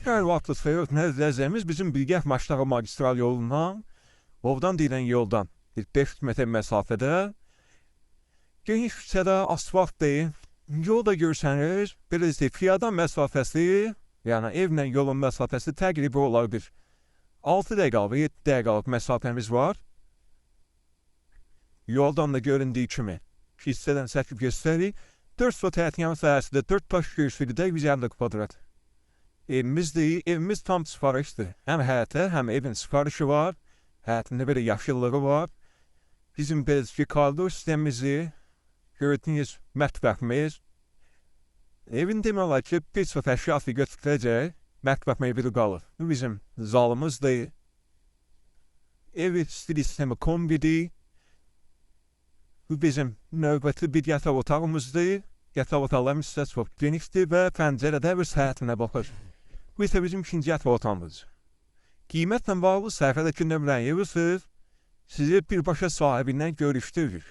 Hər vaxt sayıq nəzərimiz bizim Bilgəh Maçdağı magistral yolundan, oradan deyilən yoldan bir 5 metr məsafədə, geniş küçədə asfalt deyil, yolda görsəniz, belə deyək, piyadan məsafəsi, yəni evlə yolun məsafəsi təqribi olar bir 6 dəqiqəlik, 7 dəqiqəlik məsafəmiz var. Yoldan da göründüyü kimi hissədən çəkib göstərik. 4 sot həyətyan sahəsində 4 baş görsülüdə 150 kvadrat. Evimiz tam sifarişdir. Həm həyətə, həm evin sifarişi var. Həyətində belə yaşıllığı var. Bizim belə koridor sistemimizi, gördüyünüz mətbəximiz. Evin demək olar ki, bir çox əşyası götürüləcək, mətbəx meyvəli qalır. Bu bizim zalımızdır. Ev stil sistemi kombidir. Bu bizim növbəti bir yataq otağımızdır. Yataq otaqlarımız isə çox genişdir və pəncərədə öz həyətinə baxır. Bu isə bizim ikinci yataq otağımız. Qiymətlə bağlı səhifədəki nömrəni yazırsınız, sizi birbaşa sahibindən görüşdürür.